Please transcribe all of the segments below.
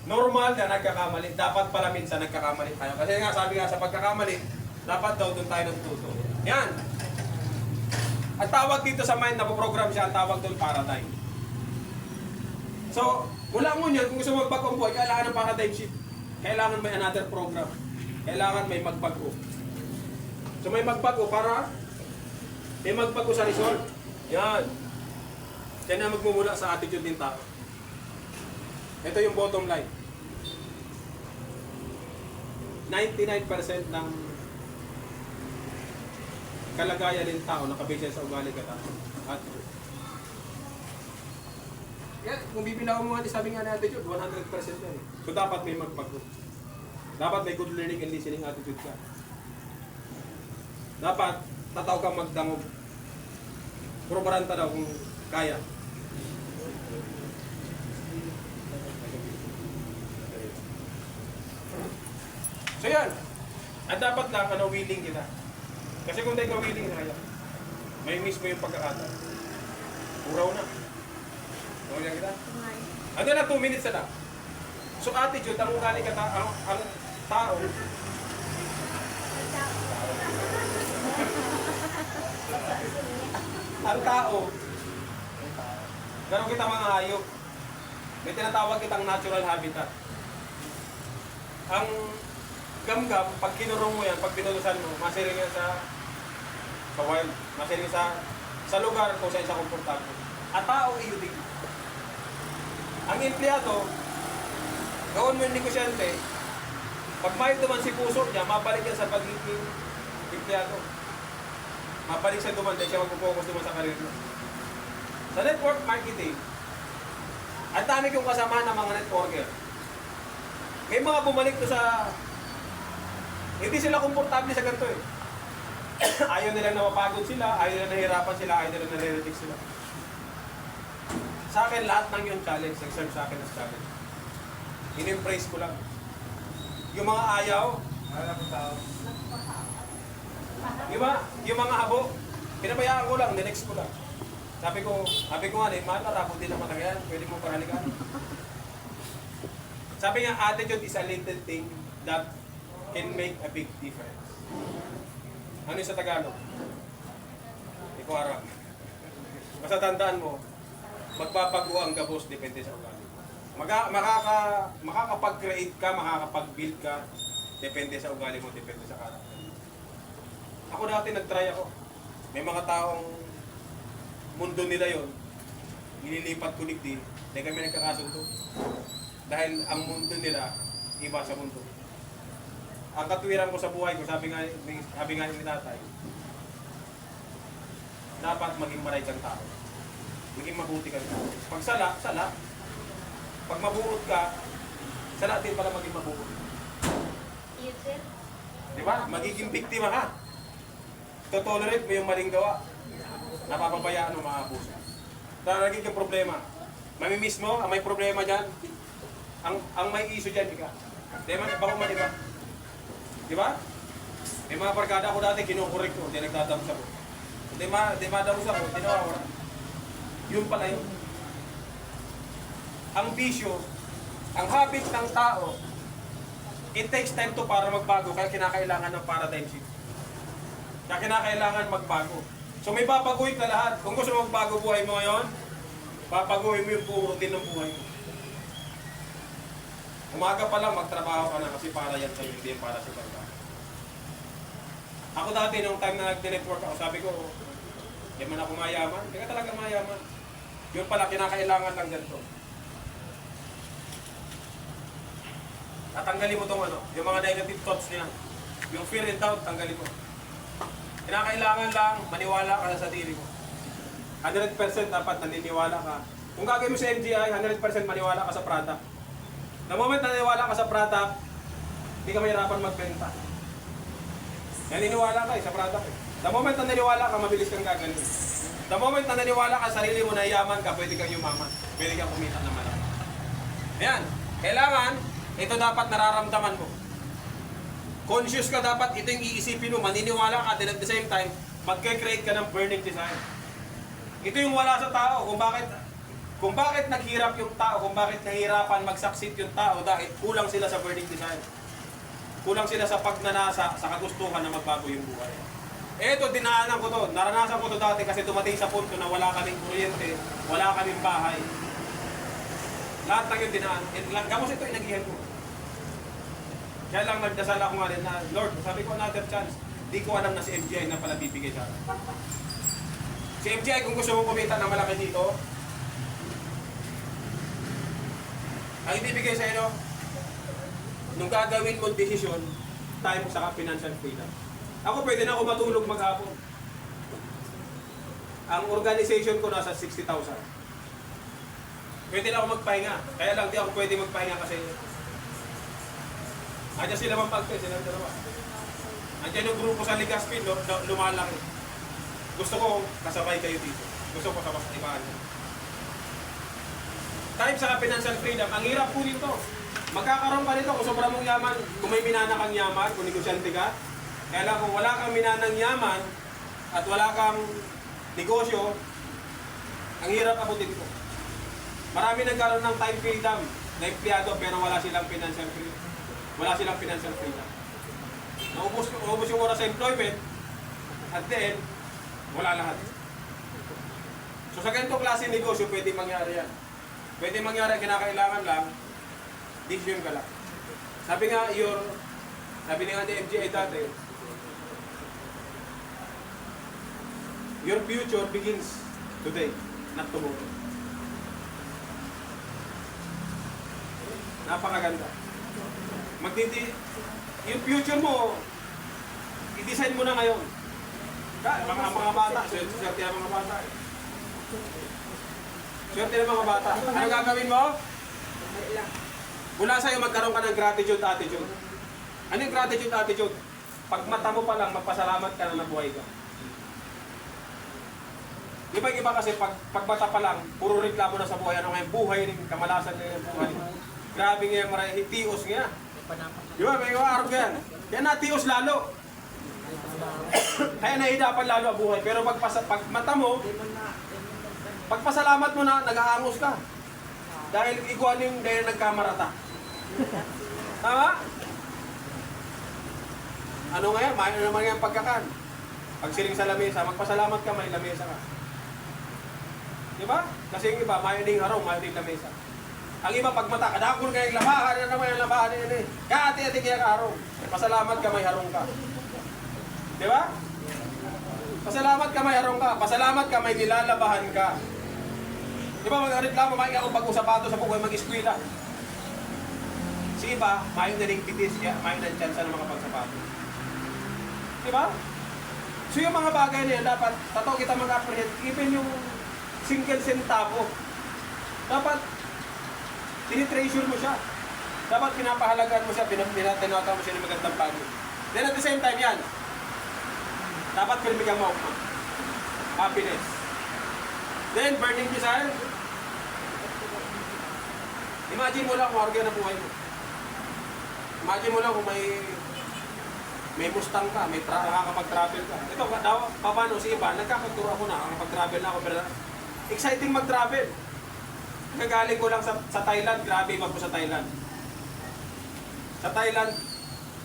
Normal na nagkakamali. Dapat pala minsan nagkakamali tayo. Kasi nga, sabi nga sa pagkakamali, dapat daw doon tayo natuto. Yan. Ang tawag dito sa mind, napoprogram siya, ang tawag doon paradigm. So, mula mo yun, kung gusto mo magbago ang buhay, kailangan ng paradigm shift. Kailangan may another program. Kailangan may magbago. So, may magbago para may magbago sa result. Yan. Yan na magmumula sa attitude ng tao. Ito yung bottom line. 99% ng kalagayan ng tao nakabase sa ugali katao. At yan, kung bibilang mo nga, sabi nga natin yun, 100% yan. So dapat may magbago. Dapat may good learning and listening attitude ka. Dapat tataw kang magdangog. Probaranta daw kung kaya. So yan. At dapat lang willing kita. Kasi kung tayo willing na kaya, may miss mo yung pagkakataon. Uraw na. Kaya kita? Ano na 2 minutes na lang. So attitude, ang ugali ka ang tao. Ang tao, gano'n kita mga hayop. May tinatawag kitang natural habitat. Ang gamgam, pag kinurong mo yan, pag pinulusan mo, masiring yan sa wild. Masiring sa lugar kung saan siya komportable. At tao, iyo din. Ang empleyado, gawin mo yung negosyante, pag may duman si puso niya, mabalik yan sa pagiging empleyado. Mabalik siya duman, dahil siya mag-focus duman sa karir mo. Sa network marketing, ang dami kong kasama ng mga networker. May mga bumalik to sa... Hindi sila komportable sa ganito eh. Ayaw nila na mapagod sila, ayaw nila nahihirapan sila, ayaw nila nare-reject sila. Sa akin, lahat ng yung challenge, nag-serve sa akin as challenge. In-embrace ko lang. Yung mga ayaw, yung mga habo, pinabayaan ko lang, ninext ko lang. Sabi ko nga, malarabo din naman na yan, pwede mo paralikan. Sabi nga, attitude is a little thing that can make a big difference. Ano yung sa Tagalog? Hindi ko harap. Basta tandaan mo, magpapago ang gabos depende sa ugali. Makakapag-create ka, makakapag-build ka, depende sa ugali mo, depende sa karakter. Ako dati nag-try ako. May mga taong mundo nila yon, nililipat ko digdi, hindi kami nagkakasundo. Dahil ang mundo nila, iba sa mundo. Ang katwiran ko sa buhay ko, sabi nga ni tatay, dapat maging maray kang tao. Maging mabuti kang tao. Pag sala, sala. Pag mabuot ka, sala din pala maging mabuot. Di ba? Magiging biktima ka. Totolerate mo yung maling gawa. Napapabayaan ng mga abuso. Dahil nagiging problema. Mamimiss mo, ang may problema dyan. Ang may issue dyan, ika. Di ba? Bako man, di ba? Di ba? May mga barkada ako dati, kinukorek ko, hindi nagtatampos ako. Di madamos ako, hindi nawawala. Yun pala yun. Ang bisyo, ang habit ng tao, it takes time to para magbago, kaya kinakailangan ng paradigm shift. Kaya kinakailangan magbago. So may papaguhin ka lahat. Kung gusto mo magbago buhay mo ngayon, papaguhin mo yung buong routine ng buhay mo. Umaga pa lang, magtrabaho ka na kasi para yan sa'yo, hindi para sa iba. Ako dati, nung time na nag-network ako, sabi ko, hindi man ako mayaman. Hindi ka talaga mayaman. Yun pala, kinakailangan lang ganito. Tatanggalin mo itong yung mga negative thoughts niya. Yung fear and doubt, tanggalin mo. Kinakailangan lang maniwala ka sa sarili mo. 100% dapat naniniwala ka. Kung gagawin mo sa MGI, 100% maniwala ka sa product. The moment na naniwala ka sa product, hindi ka mahirapan magbenta. Naniniwala ka sa product eh. The moment na naniwala ka, mabilis kang gagaling. The moment na naniwala ka sa sarili mo na yaman ka, pwede kang yumaman. Pwede kang kumita ng malaki. Ayan. Kailangan, ito dapat nararamdaman mo. Conscious ka dapat, ito yung iisipin mo, maniniwala ka, at the same time, magkakreate ka ng burning desire. Ito yung wala sa tao, kung bakit Kung bakit naghirap yung tao, kung bakit nahihirapan mag-succeed yung tao, dahil kulang sila sa burning desire. Kulang sila sa pagnanasa, sa kagustuhan na magbago yung buhay. Eto, dinaanan ko to. Naranasan ko to dati kasi dumating sa punto na wala kaming kuryente, wala kaming bahay. Lahat ng yung dinaan. Gamos ito, inagihan ko. Kaya lang nagdasal ako nga rin na, Lord, sabi ko, another chance. Di ko alam na si MGI na pala bibigay sa akin. Si MGI, kung gusto mong kumita na malaki dito, ang ibibigay sa inyo, nung gagawin mong desisyon, time sa financial freedom. Ako pwede na ako matulog maghapon. Ang organization ko nasa 60,000. Pwede na ako magpahinga. Kaya lang di ako pwede magpahinga kasi andyan sila mapagpay, silang dalawa. Andyan yung grupo sa Legazpi, lumalaki. Gusto ko kasabay kayo dito. Gusto ko sa mas ibaan. Time sa financial freedom, ang hirap po dito. Magkakaroon ka nito kung sobra mong yaman, kung may minana kang yaman, kung negosyante ka. Kaya lang kung wala kang minanang yaman at wala kang negosyo, ang hirap abutin ko. Marami nagkaroon ng time freedom na empleyado pero wala silang financial freedom. Wala silang financial freedom. Naubos yung oras sa employment at then, wala lahat. So sa ganitong klase ng negosyo, pwede mangyari yan. Pwede mangyari, kinakailangan lang, decision ka lang. Sabi nga ni MGI dati, your future begins today, not tomorrow. Napakaganda. Yung future mo, i-design mo na ngayon. Mga bata, swerte ang mga bata. Swerte ng mga bata. Ano gagawin mo? Mula sa'yo magkaroon ka ng gratitude attitude. Ano yung gratitude attitude? Pag mata mo pa lang, magpasalamat ka na nabuhay ka. Iba kasi pag bata pa lang, puro reklamo na sa buhay. Ano ngayon? Buhay rin, kamalasan na yung buhay. Grabe nga, maraming tios nga. Di ba? May araw yan. Kaya natios lalo. Kaya nahidapan lalo ang buhay. Pero pag mata mo, pagpasalamat mo na, nag-aangos ka. Dahil iguanin dahil nagkamarata. Tama? Ano ngayon? Ano naman yung pagkakan? Pag siling sa lamesa, magpasalamat ka, may lamesa ka. Di ba? Kasi yung iba, may ding haraw, may ding lamesa. Ang iba, pag mata, kadakul ka yung labahan, na naman yung labahan yun eh. Kaati-ati kaya ka haraw. Pasalamat ka, may harong ka. Di ba? Pasalamat ka, may harong ka. Pasalamat ka, may nilalabahan ka. Di ba, mag-reklamo, may ako pag-usapato sa buhay mag-eskwela. Si iba, mayo na rin pitis, kaya mayo na chance ng mga pagsapato. Di ba? So yung mga bagay na yan, dapat, tato kita mag-apprehend, even yung single centavo, dapat, tinitreasure mo siya. Dapat pinapahalagaan mo siya, tinatawag mo siya ng magandang bagay. Then at the same time yan, dapat pinibigyan mo ako. Happiness. Then, burning desire. Imagine mo lang kung arga na buhay mo. Imagine mo lang kung may Mustang ka, nakakapag-travel ka. Ito, paano si iba, nagkakagturo ako na, nakakapag-travel na ako, pero exciting mag-travel. Kagaling ko lang sa Thailand, grabe iba po sa Thailand. Sa Thailand,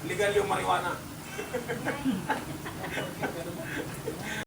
legal yung marijuana.